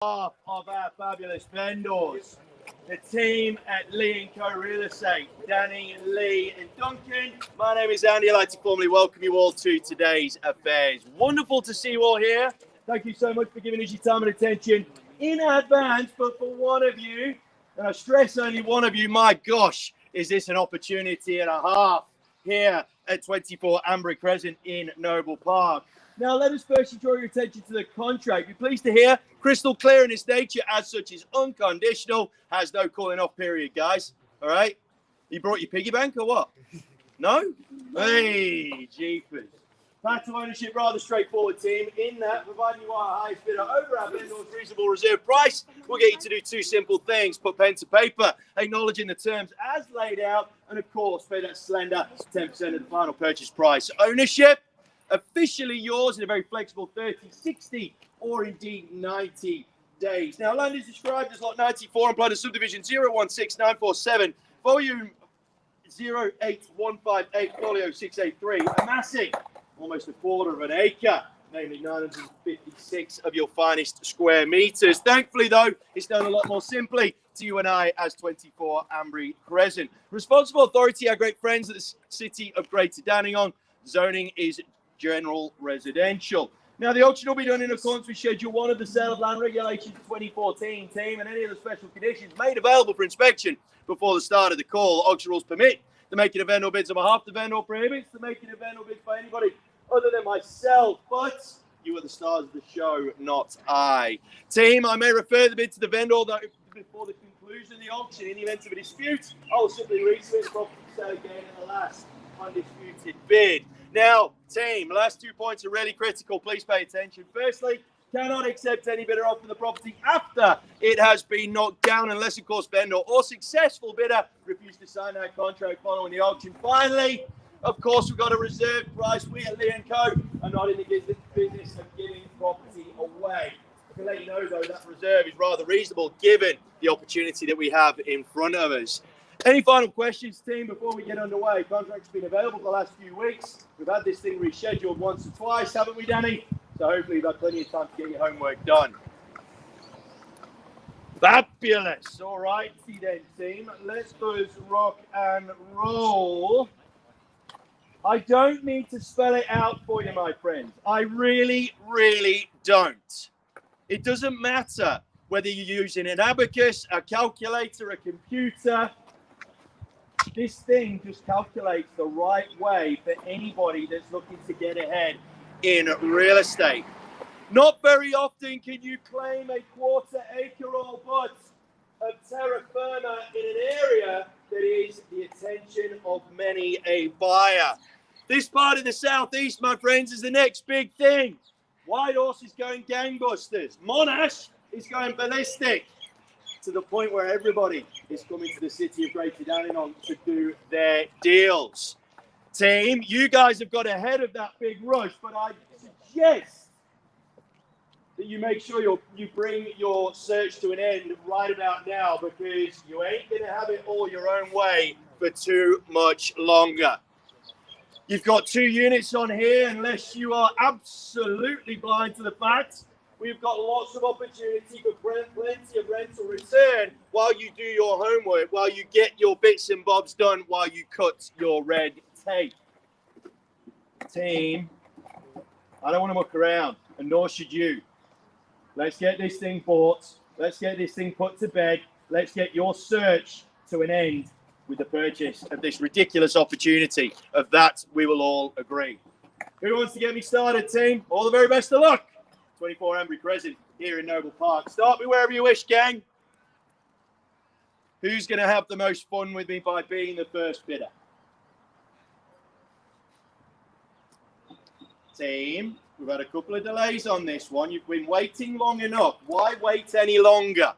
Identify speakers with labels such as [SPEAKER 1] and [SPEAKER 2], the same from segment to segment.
[SPEAKER 1] Half of our fabulous vendors, the team at Lee & Co Real Estate, Danny, Lee and Duncan. My name is Andy. I'd like to formally welcome you all to today's affairs. Wonderful to see you all here. Thank you so much for giving us your time and attention in advance, but for one of you, and I stress only one of you, my gosh, is this an opportunity and a half here at 24 Ambury Crescent in Noble Park. Now, let us first draw your attention to the contract. Be pleased to hear, crystal clear in its nature, as such is unconditional, has no calling off period, guys. All right? You brought your piggy bank or what? No? Hey, jeepers. Path to ownership, rather straightforward, team. In that, providing you are a highest bidder over our vendor's reasonable reserve price, we'll get you to do two simple things. Put pen to paper, acknowledging the terms as laid out, and of course, pay that slender 10% of the final purchase price. Ownership, officially yours in a very flexible 30, 60, or indeed 90 days. Now, land is described as Lot 94 and plot of subdivision 016947, volume 08158, folio 683, amassing almost a quarter of an acre, namely 956 of your finest square meters. Thankfully, though, it's done a lot more simply to you and I as 24 Ambury Crescent. Responsible authority, our great friends at the City of Greater Dandenong. Zoning is general residential. Now, the auction will be done in accordance with Schedule 1 of the Sale of Land Regulations 2014, team, and any of the special conditions made available for inspection before the start of the call. Auction rules permit the making of vendor bids on behalf of the vendor, prohibits the making of vendor bids by anybody other than myself, but you are the stars of the show, not I. Team, I may refer the bid to the vendor before the conclusion of the auction. In the event of a dispute, I will simply resubmit the property sale again in the last undisputed bid. Now, team, last 2 points are really critical. Please pay attention. Firstly, cannot accept any bidder offer the property after it has been knocked down, unless, of course, vendor or successful bidder refuse to sign that contract following the auction. Finally, of course, we've got a reserve price. We at Lee & Co are not in the business of giving property away. I can let you know, though, that reserve is rather reasonable given the opportunity that we have in front of us. Any final questions, team, before we get underway? Contract's been available the last few weeks. We've had this thing rescheduled once or twice, haven't we, Danny? So hopefully you've had plenty of time to get your homework done. Fabulous. All righty then, team. Let's buzz, rock and roll. I don't need to spell it out for you, my friends. I really, really don't. It doesn't matter whether you're using an abacus, a calculator, a computer. This thing just calculates the right way for anybody that's looking to get ahead in real estate. Not very often can you claim a quarter acre or but of terra firma in an area that is the attention of many a buyer. This part of the southeast, my friends, is the next big thing. Whitehorse is going gangbusters. Monash is going ballistic, to the point where everybody is coming to the City of Greater Dandenong to do their deals. Team, you guys have got ahead of that big rush, but I suggest that you make sure you bring your search to an end right about now, because you ain't going to have it all your own way for too much longer. You've got 2 units on here, unless you are absolutely blind to the fact. We've got lots of opportunity for plenty of rental return while you do your homework, while you get your bits and bobs done, while you cut your red tape. Team, I don't want to muck around, and nor should you. Let's get this thing bought. Let's get this thing put to bed. Let's get your search to an end with the purchase of this ridiculous opportunity. Of that, we will all agree. Who wants to get me started, team? All the very best of luck. 24 Ambury Crescent here in Noble Park. Start me wherever you wish, gang. Who's going to have the most fun with me by being the first bidder? Team, we've had a couple of delays on this one. You've been waiting long enough. Why wait any longer?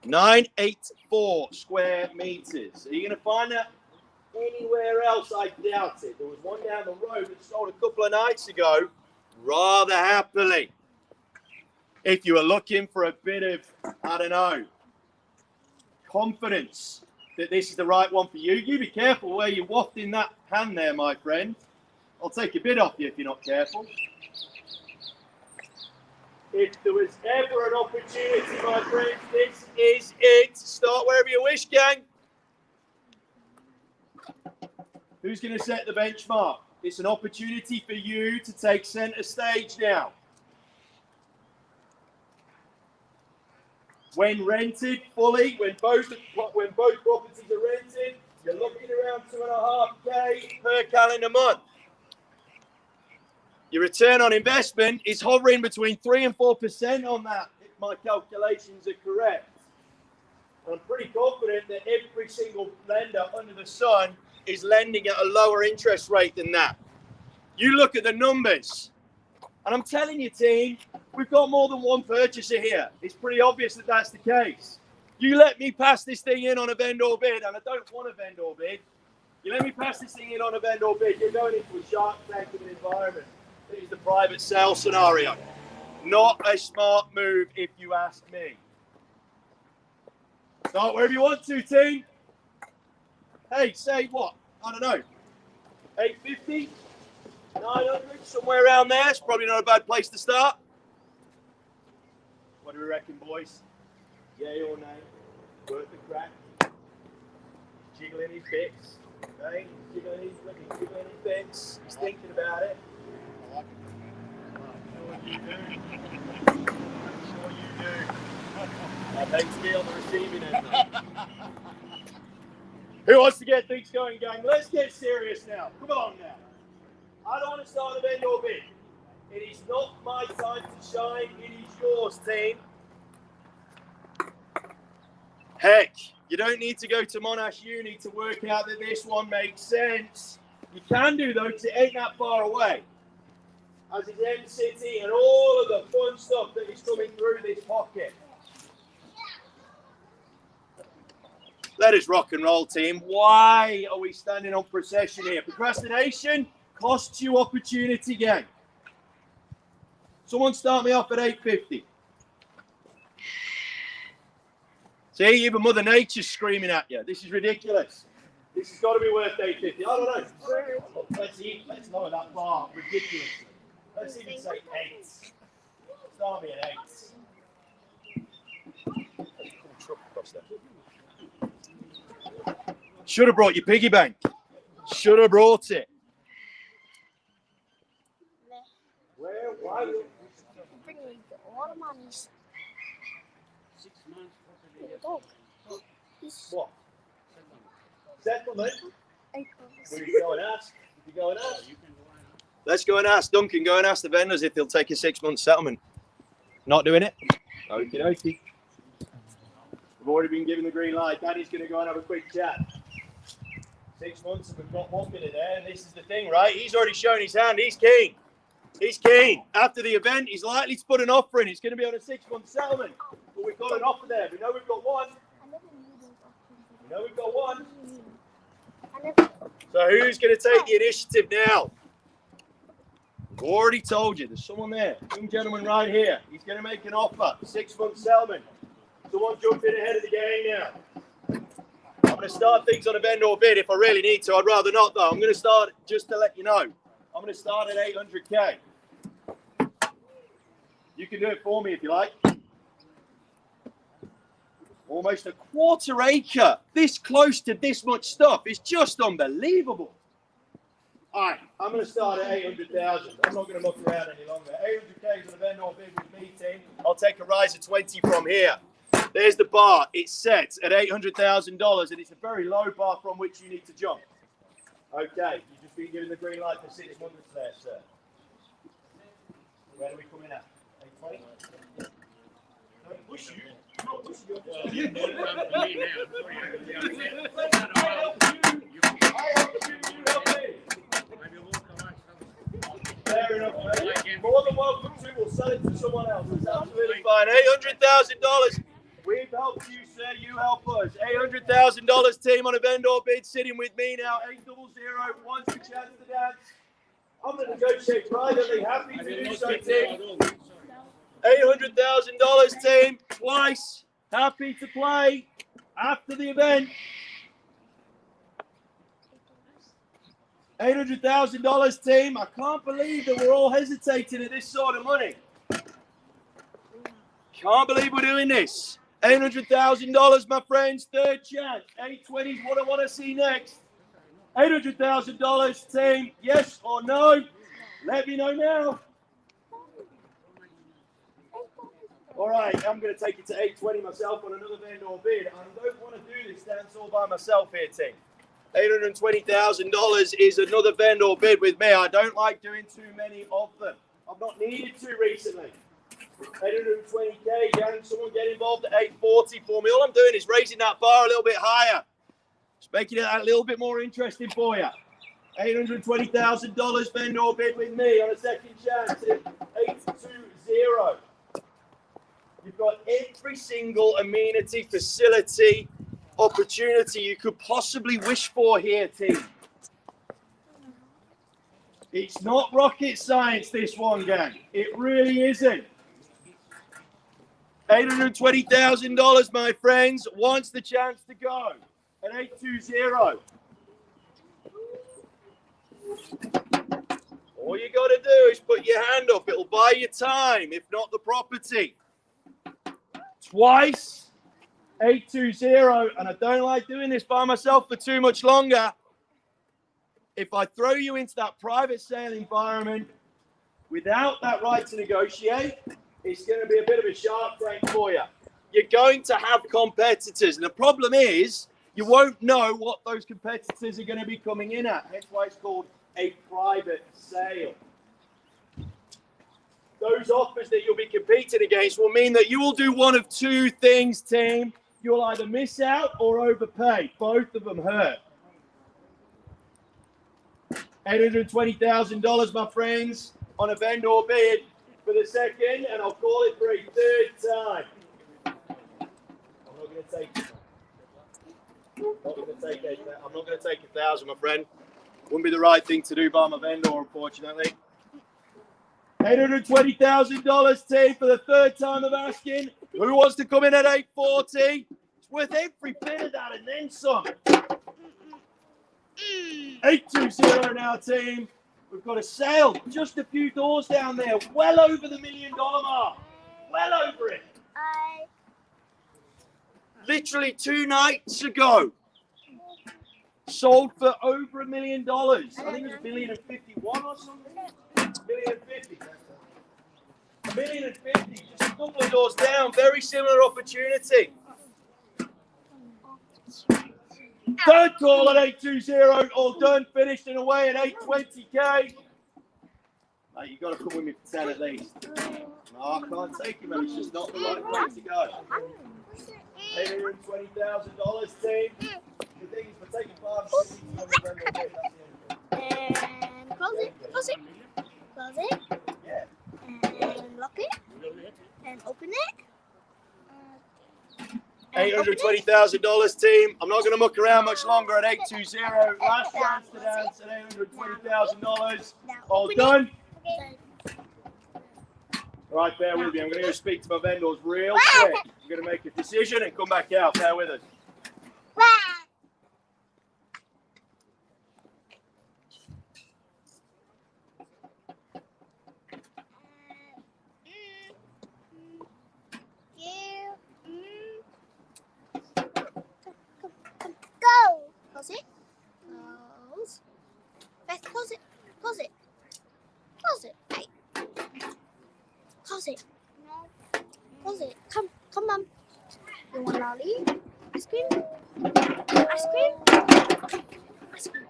[SPEAKER 1] 984 square meters. Are you going to find that anywhere else? I doubt it. There was one down the road that sold a couple of nights ago rather happily. If you are looking for a bit of, I don't know, confidence that this is the right one for you, you be careful where you're wafting that hand there, my friend. I'll take a bit off you if you're not careful. If there was ever an opportunity, my friends, this is it. Start wherever you wish, gang. Who's going to set the benchmark? It's an opportunity for you to take center stage now. When rented fully, when both properties are rented, you're looking around 2.5K per calendar month. Your return on investment is hovering between 3 and 4% on that, if my calculations are correct. And I'm pretty confident that every single lender under the sun is lending at a lower interest rate than that. You look at the numbers, and I'm telling you, team, we've got more than one purchaser here. It's pretty obvious that that's the case. You let me pass this thing in on a vendor bid, and I don't want a vendor bid. You let me pass this thing in on a vendor bid, you're going into a shark tank of an environment. This is the private sale scenario. Not a smart move, if you ask me. Start wherever you want to, team. Hey, say what? I don't know. 850, 900, somewhere around there. It's probably not a bad place to start. What do we reckon, boys? Yay or nay? Worth the crack? Jiggling his bits. Okay? Jiggling his bits. He's thinking about it. I'm sure you do. I'm sure you do. I'd hate to be on the receiving end. Who wants to get things going, gang? Let's get serious now. Come on now. I don't want to start a vendor bid. It is not my time to shine. It is yours, team. Heck, you don't need to go to Monash Uni to work out that this one makes sense. You can do, though, because it ain't that far away. As is M-City and all of the fun stuff that is coming through this pocket. Let us rock and roll, team. Why are we standing on procession here? Procrastination costs you opportunity, gang. Someone start me off at 850. See, even Mother Nature's screaming at you. This is ridiculous. This has got to be worth 850. I don't know. Let's lower that bar. Ridiculous. Let's even say 8. Start me at 8. Should have brought your piggy bank. Should have brought it. Where? Why?
[SPEAKER 2] Bring me a lot of money.
[SPEAKER 1] 6 months.
[SPEAKER 2] Dog.
[SPEAKER 1] What? Settlement? Will you go and ask? If you go and ask? Let's go and ask Duncan. Go and ask the vendors if they'll take a 6-month settlement. Not doing it? Okie dokie. We've already been given the green light. Danny's going to go and have a quick chat. 6 months and we've got one bit there. And this is the thing, right? He's already shown his hand. He's keen. He's keen. After the event, he's likely to put an offer in. It's going to be on a 6-month settlement. But we've got an offer there. We know we've got one. We know we've got one. So who's going to take the initiative now? I've already told you. There's someone there. Young gentleman right here. He's going to make an offer. 6-month settlement. Someone jump in ahead of the game now. I'm going to start things on a vendor bid if I really need to. I'd rather not, though. I'm going to start, just to let you know, I'm going to start at 800K. You can do it for me if you like. Almost a 1/4 acre. This close to this much stuff is just unbelievable. All right, I'm going to start at 800,000. I'm not going to muck around any longer. 800K is on a vendor bid with me, team. I'll take a rise of 20 from here. There's the bar. It's set at $800,000, and it's a very low bar from which you need to jump. Okay, you've just been given the green light for 6 months there, sir. Where do we come in at? 820? Don't push you. I'm not pushing you. I help you, you help me. Fair enough, mate. More than welcome to. We'll sell it to someone else. It's absolutely fine. $800,000. We've helped you, sir. You help us. $800,000 team on a vendor bid sitting with me now. 800. Once a chance to dance. I'm going to negotiate privately. Happy to do so, team. $800,000 team. Twice. Happy to play after the event. $800,000 team. I can't believe that we're all hesitating at this sort of money. Can't believe we're doing this. $800,000, my friends. Third chance. 820 is what I want to see next. $800,000, team. Yes or no? Let me know now. All right, I'm going to take it to 820 myself on another vendor bid. I don't want to do this dance all by myself here, team. $820,000 is another vendor bid with me. I don't like doing too many of them. I've not needed to recently. 820K, can someone get involved at 840 for me? All I'm doing is raising that bar a little bit higher. Just making it a little bit more interesting for you. $820,000 vendor bid with me on a second chance at 820. You've got every single amenity, facility, opportunity you could possibly wish for here, team. It's not rocket science, this one, gang. It really isn't. $820,000, my friends, wants the chance to go at 820. All you got to do is put your hand up. It'll buy you time, if not the property. Twice, 820, and I don't like doing this by myself for too much longer. If I throw you into that private sale environment without that right to negotiate, it's going to be a bit of a shark tank for you. You're going to have competitors, and the problem is you won't know what those competitors are going to be coming in at. That's why it's called a private sale. Those offers that you'll be competing against will mean that you will do one of two things, team. You'll either miss out or overpay. Both of them hurt. $820,000, my friends, on a vendor bid for the second, and I'll call it for a third time. I'm not going to take it. I'm not going to take 1,000, my friend. Wouldn't be the right thing to do by my vendor, unfortunately. $820,000, team, for the third time of asking. Who wants to come in at 840? It's worth every bit of that and then some. 820 now, team. We've got a sale just a few doors down there, well over the $1 million mark. Well over it. Literally 2 nights ago. Sold for over $1 million. I think it was $1,051,000 or something. $1,050,000. $1,050,000. Just a couple of doors down. Very similar opportunity. Third call at 820. All done. Finished and away at 820K. Mate, you've got to come with me for 10 at least. No, I can't take him, man. It's just not the right way to go. $820,000, team. The thing is, we're taking 5
[SPEAKER 2] And close it. Close it. Close it.
[SPEAKER 1] Yeah.
[SPEAKER 2] And lock it. And open it.
[SPEAKER 1] $820,000, team. I'm not going to muck around much longer at 820. Last chance to dance at $820,000. All done. All right, bear with me. I'm going to go speak to my vendors real quick. I'm going to make a decision and come back out. Bear with us.
[SPEAKER 2] Go. Close it. Close. Beth, close it. Close it. Close it. Hey. Close it. Close it. Come, Mom. You want lolly? Ice cream? Ice cream? Ice cream.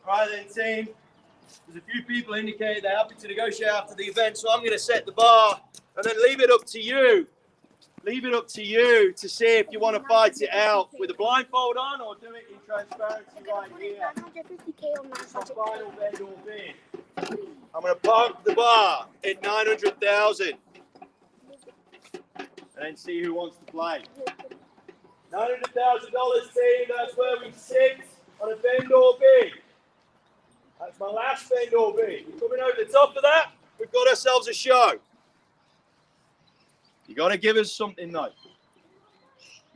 [SPEAKER 1] All right then, team. There's a few people indicated they're happy to negotiate after the event, so I'm going to set the bar and then leave it up to you. Leave it up to you to see if you want to fight it out with a blindfold on or do it in transparency right here.
[SPEAKER 2] 950K on my
[SPEAKER 1] It's the
[SPEAKER 2] budget.
[SPEAKER 1] final vendor bid. I'm going to park the bar at 900,000 and then see who wants to play. $900,000 team, that's where we sit on a vendor bid. That's my last vendor bid. We're coming over the top of that. We've got ourselves a show. You got to give us something though.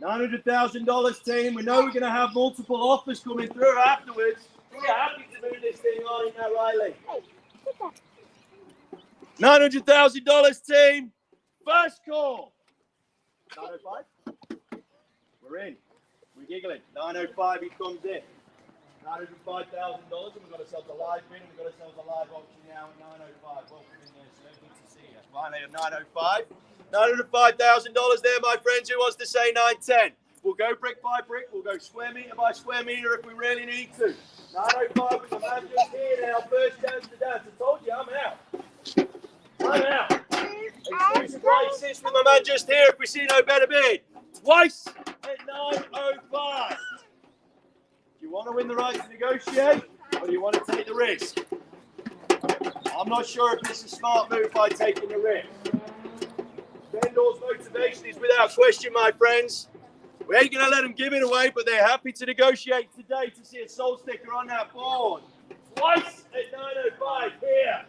[SPEAKER 1] $900,000 team. We know we're going to have multiple offers coming through afterwards. We're happy to move this thing on, isn't that right, Lee? $900,000 team. First call. 905. We're in. We're giggling. 905. He comes in. $905,000, and we've got ourselves a live bid, and we've got ourselves a live auction now at 905. Welcome in there, sir. Good to see you. Finally at 905. $905,000 there, my friends. Who wants to say 910? We'll go brick by brick. We'll go square meter by square meter if we really need to. 905 with the man just here now. First chance to dance. I told you, I'm out. I'm out. Exclusive prices with my man just here if we see no better bid. Twice at 905. Do you want to win the right to negotiate, or do you want to take the risk? I'm not sure if this is a smart move by taking the risk. Vendor's motivation is without question, my friends. We ain't going to let them give it away, but they're happy to negotiate today to see a soul sticker on that board. Twice at 905 here.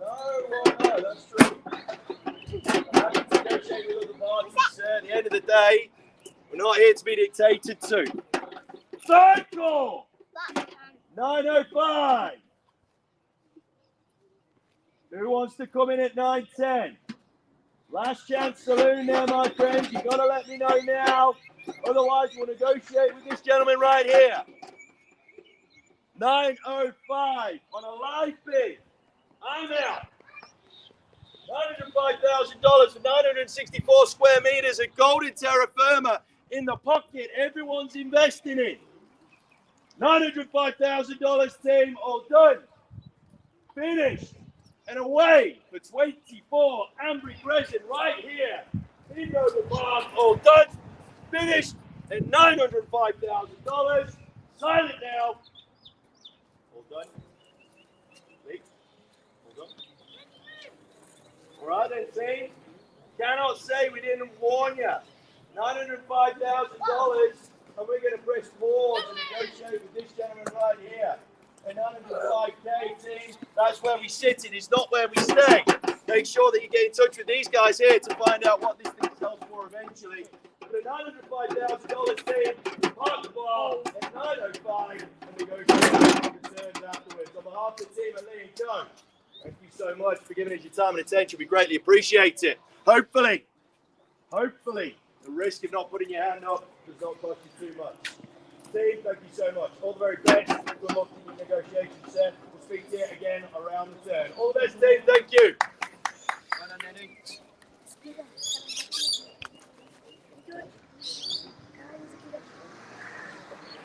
[SPEAKER 1] No, that's true. I'm happy to negotiate with other parties, sir. At the end of the day, we're not here to be dictated to. Third call! 905. Who wants to come in at 910? Last chance saloon there, my friends. You've got to let me know now. Otherwise, we'll negotiate with this gentleman right here. 905 on a live bid. I'm out. $905,000 for 964 square meters of golden terra firma in the pocket. Everyone's investing in. $905,000 team, all done. Finished. And away for 24 Ambry Crescent right here. In the Park, all done. Finished at $905,000. Silent now. All done. Leak. All done. All right then, team. Cannot say we didn't warn you. $905,000, and we're going to press forward to negotiate with this gentleman right here. And 905K, team. That's where we sit. It is not where we stay. Make sure that you get in touch with these guys here to find out what this thing sells for eventually. But a $905,000 team, park the bar at 905, and we go to returns afterwards. On behalf of the team at Lee & Co, thank you so much for giving us your time and attention. We greatly appreciate it. Hopefully, the risk of not putting your hand up does not cost you too much. Team, thank you so much. All the very best. Good luck in your negotiations, sir. We'll speak to you again around the turn. All the best, team. Thank you.